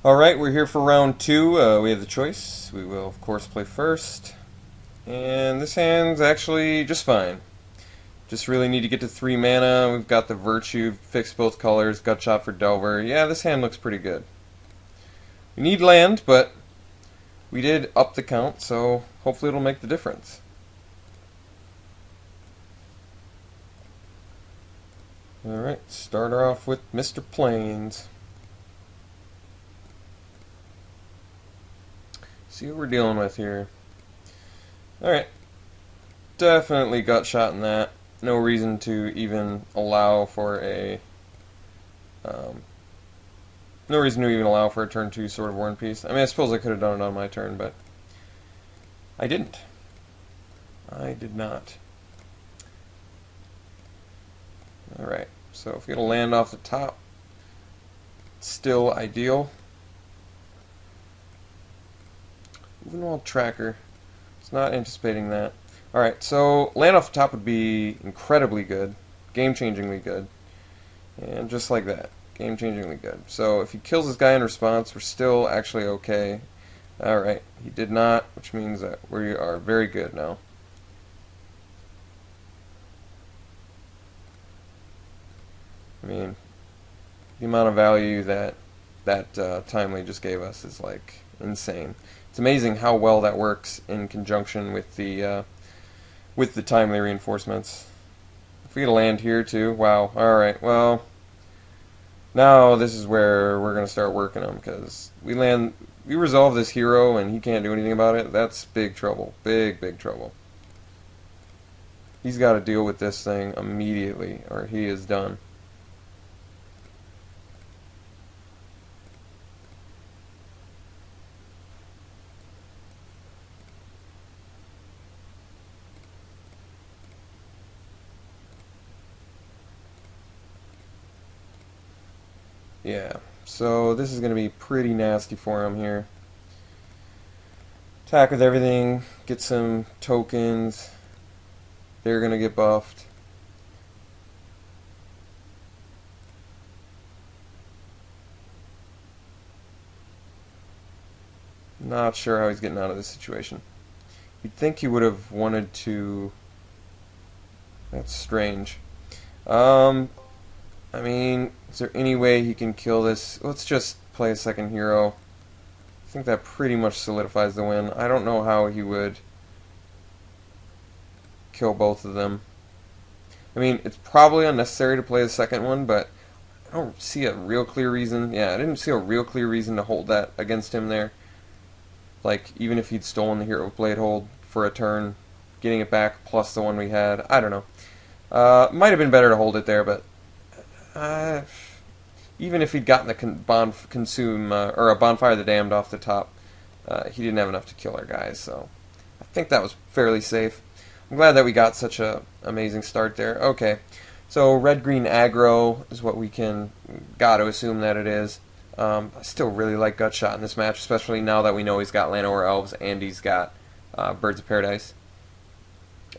Alright, we're here for round two. We have the choice. We will, of course, play first. And this hand's actually just fine. Just really need to get to 3 mana. We've got the Virtue, fixed both colors, Gutshot for Delver. Yeah, this hand looks pretty good. We need land, but we did up the count, so hopefully it'll make the difference. Alright, start her off with Mr. Plains. See what we're dealing with here. Alright. Definitely gut shot in that. No reason to even allow for a no reason to even allow for a turn 2 Sword of War and Peace. I mean, I suppose I could have done it on my turn, but I didn't. I did not. Alright, so if we get a land off the top, still ideal. Moving Wall Tracker. It's not anticipating that. Alright, so land off the top would be incredibly good. Game-changingly good. And just like that. Game-changingly good. So if he kills this guy in response, we're still actually okay. Alright, he did not, which means that we are very good now. I mean, the amount of value that Timely just gave us is like insane. It's amazing how well that works in conjunction with the Timely reinforcements. If we get a land here too, wow. Alright, well, now this is where we're going to start working them, because we resolve this hero and he can't do anything about it. That's big trouble. Big, big trouble. He's got to deal with this thing immediately, or he is done. Yeah, so this is going to be pretty nasty for him here. Attack with everything, get some tokens. They're going to get buffed. Not sure how he's getting out of this situation. You'd think he would have wanted to... That's strange. I mean, is there any way he can kill this? Let's just play a second hero. I think that pretty much solidifies the win. I don't know how he would kill both of them. I mean, it's probably unnecessary to play the second one, but I don't see a real clear reason. Yeah, I didn't see a real clear reason to hold that against him there. Like, even if he'd stolen the Hero of Blade Hold for a turn, getting it back plus the one we had, I don't know. Might have been better to hold it there, but even if he'd gotten the or a Bonfire of the Damned off the top, he didn't have enough to kill our guys, so I think that was fairly safe. I'm glad that we got such a amazing start there. Okay, so red-green aggro is what we got to assume that it is. I still really like Gutshot in this match, especially now that we know he's got Llanowar Elves and he's got Birds of Paradise.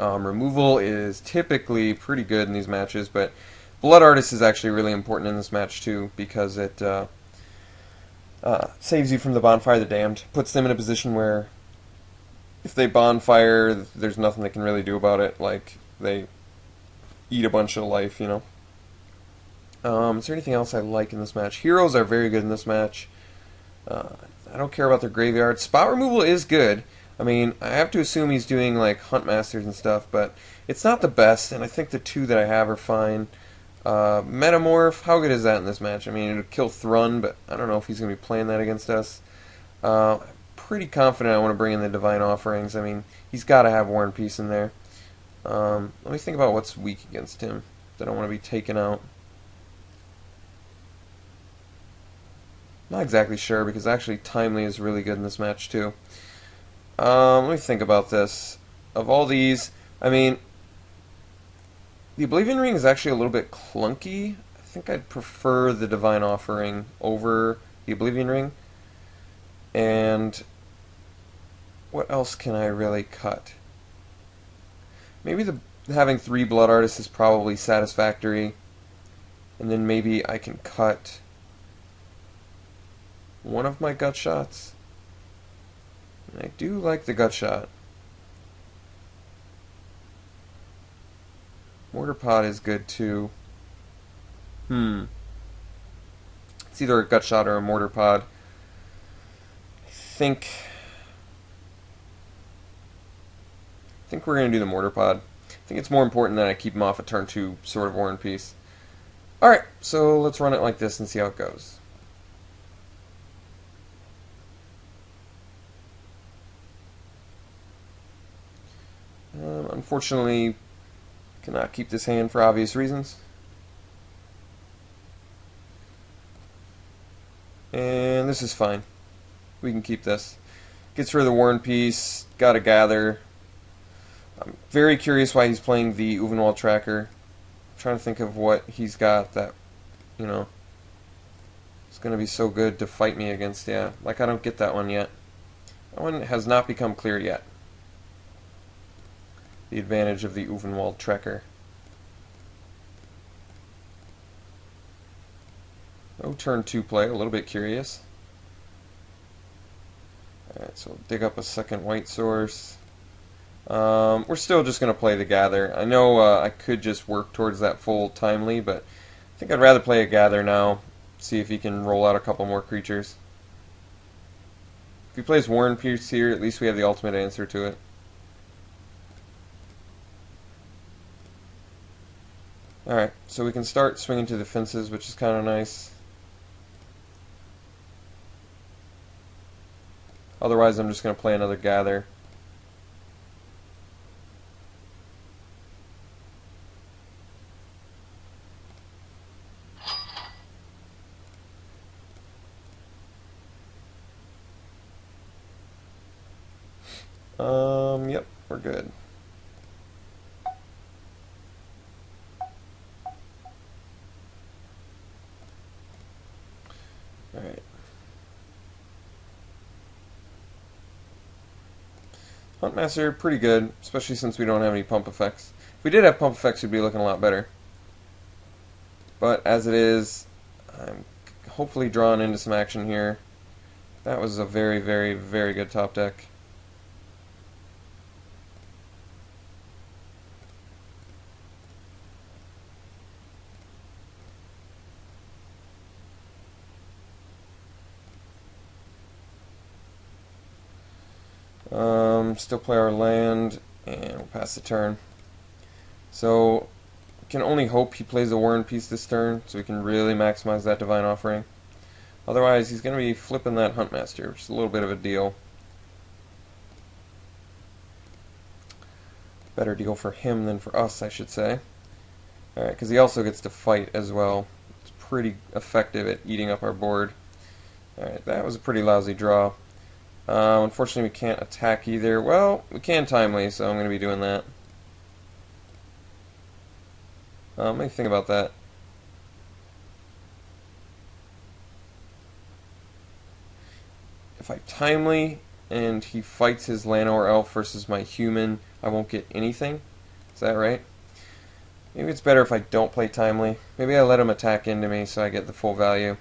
Removal is typically pretty good in these matches, but Blood Artist is actually really important in this match too, because it saves you from the Bonfire of the Damned, puts them in a position where if they bonfire, there's nothing they can really do about it, like they eat a bunch of life, you know. Is there anything else I like in this match? Heroes are very good in this match. I don't care about their graveyard. Spot removal is good. I mean, I have to assume he's doing like Hunt Masters and stuff, but it's not the best, and I think the two that I have are fine. Metamorph, how good is that in this match? I mean, it would kill Thrun, but I don't know if he's going to be playing that against us. I'm pretty confident I want to bring in the Divine Offerings. I mean, he's got to have War and Peace in there. Let me think about what's weak against him that I want to be taken out. Not exactly sure, because actually Timely is really good in this match too. Let me think about this. Of all these, I mean, the Oblivion Ring is actually a little bit clunky. I think I'd prefer the Divine Offering over the Oblivion Ring. And what else can I really cut? Maybe having 3 Blood Artists is probably satisfactory. And then maybe I can cut one of my gut shots. And I do like the gut shot. Mortar pod is good too. It's either a gut shot or a mortar pod. I think we're going to do the mortar pod. I think it's more important that I keep him off a turn 2 Sword of War and Peace. Alright, so let's run it like this and see how it goes. Unfortunately, cannot keep this hand for obvious reasons. And this is fine. We can keep this. Gets rid of the War and Peace. Got to gather. I'm very curious why he's playing the Uvenwald tracker. I'm trying to think of what he's got that, you know, is going to be so good to fight me against. Yeah, like I don't get that one yet. That one has not become clear yet. The advantage of the Uvenwald tracker. No turn 2 play, a little bit curious. Alright, so dig up a second white source. We're still just going to play the gather. I know I could just work towards that full timely, but I think I'd rather play a gather now. See if he can roll out a couple more creatures. If he plays War and Peace here, at least we have the ultimate answer to it. Alright, so we can start swinging to the fences, which is kind of nice. Otherwise, I'm just going to play another gather. Yep, we're good. Alright. Huntmaster, pretty good, especially since we don't have any pump effects. If we did have pump effects, we'd be looking a lot better. But as it is, I'm hopefully drawn into some action here. That was a very, very, very good top deck. Still play our land, and we'll pass the turn. So, we can only hope he plays a War and Peace this turn, so we can really maximize that Divine Offering. Otherwise, he's going to be flipping that Huntmaster, which is a little bit of a deal. Better deal for him than for us, I should say. Alright, because he also gets to fight as well. It's pretty effective at eating up our board. Alright, that was a pretty lousy draw. Unfortunately, we can't attack either. Well, we can timely, so I'm going to be doing that. Let me think about that. If I timely and he fights his Lano or Elf versus my human, I won't get anything. Is that right? Maybe it's better if I don't play timely. Maybe I let him attack into me so I get the full value.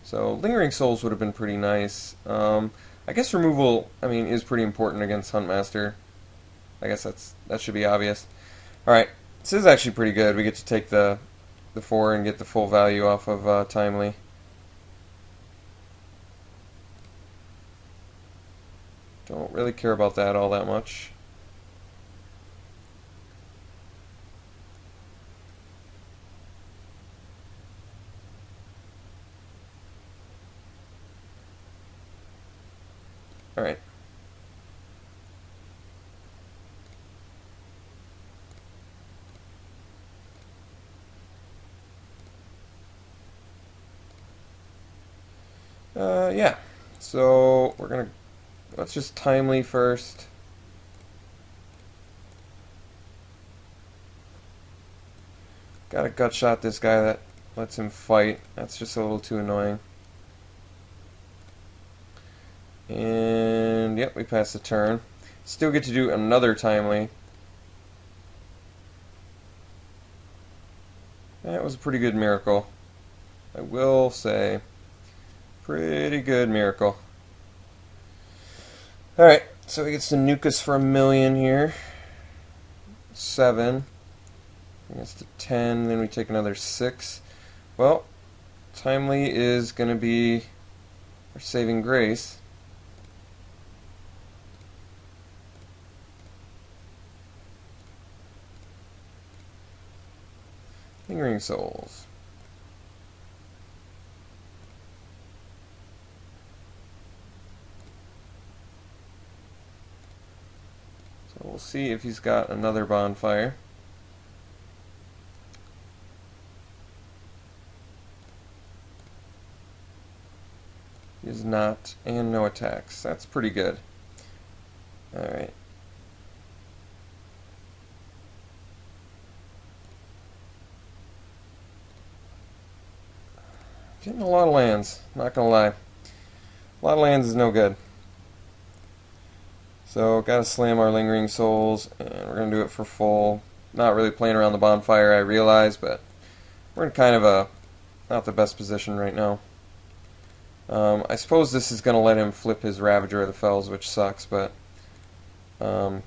So Lingering Souls would have been pretty nice. I guess removal, I mean, is pretty important against Huntmaster. I guess that should be obvious. Alright, this is actually pretty good. We get to take the 4 and get the full value off of timely. Don't really care about that all that much. Alright. Yeah. So we're gonna let's just timely first. Gotta gut shot this guy that lets him fight. That's just a little too annoying. And Yep, we passed the turn. Still get to do another timely. That was a pretty good miracle. I will say, pretty good miracle. Alright, so he gets to nuke us for 1,000,000 here. 7. He gets to 10, then we take another 6. Well, timely is going to be our saving grace. Lingering souls. So we'll see if he's got another bonfire. He is not, and no attacks. That's pretty good. Alright. Getting a lot of lands, not gonna lie. A lot of lands is no good. So, gotta slam our Lingering Souls, and we're gonna do it for full. Not really playing around the bonfire, I realize, but we're in kind of a not the best position right now. I suppose this is gonna let him flip his Ravager of the Fells, which sucks, but I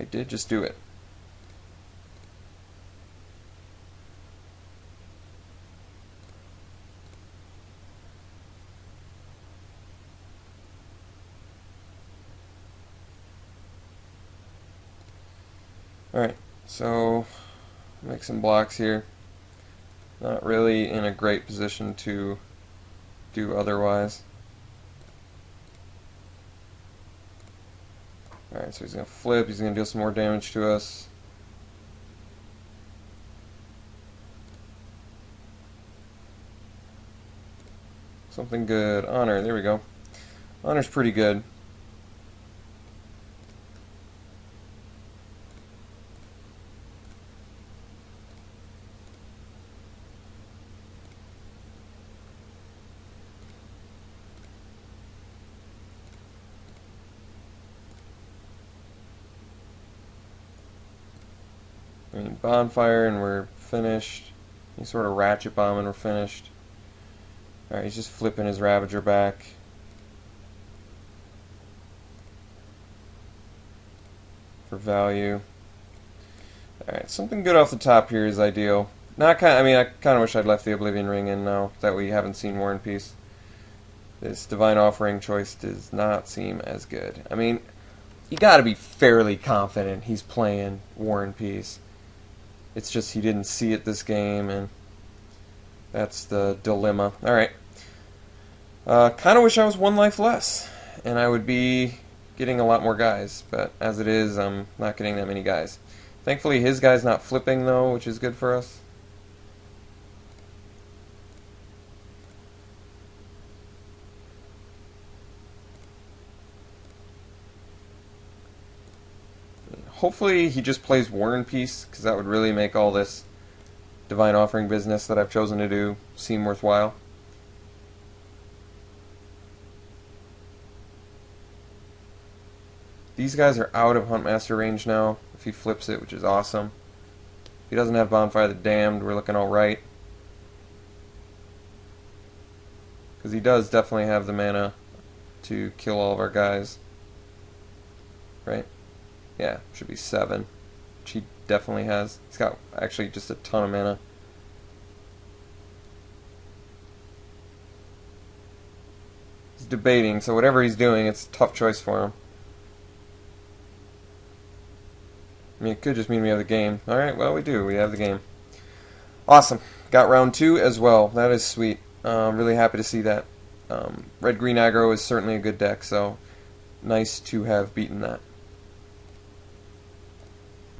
did just do it. Alright, so make some blocks here. Not really in a great position to do otherwise. Alright, so he's going to flip, he's going to deal some more damage to us. Something good. Honor, there we go. Honor's pretty good. I mean, bonfire and we're finished. Any sort of ratchet bomb and we're finished. Alright, he's just flipping his Ravager back. For value. Alright, something good off the top here is ideal. Not kind. I mean, I kind of wish I'd left the Oblivion Ring in now that we haven't seen War and Peace. This Divine Offering choice does not seem as good. I mean, you got to be fairly confident he's playing War and Peace. It's just he didn't see it this game, and that's the dilemma. Alright. Kind of wish I was 1 life less, and I would be getting a lot more guys, but as it is, I'm not getting that many guys. Thankfully, his guy's not flipping, though, which is good for us. Hopefully he just plays War and Peace, because that would really make all this Divine Offering business that I've chosen to do seem worthwhile. These guys are out of Huntmaster range now, if he flips it, which is awesome. If he doesn't have Bonfire the Damned, we're looking alright. Because he does definitely have the mana to kill all of our guys. Right? Yeah, should be 7, which he definitely has. He's got actually just a ton of mana. He's debating, so whatever he's doing, it's a tough choice for him. I mean, it could just mean we have the game. Alright, well, we do. We have the game. Awesome. Got round 2 as well. That is sweet. Really happy to see that. Red-green aggro is certainly a good deck, so nice to have beaten that.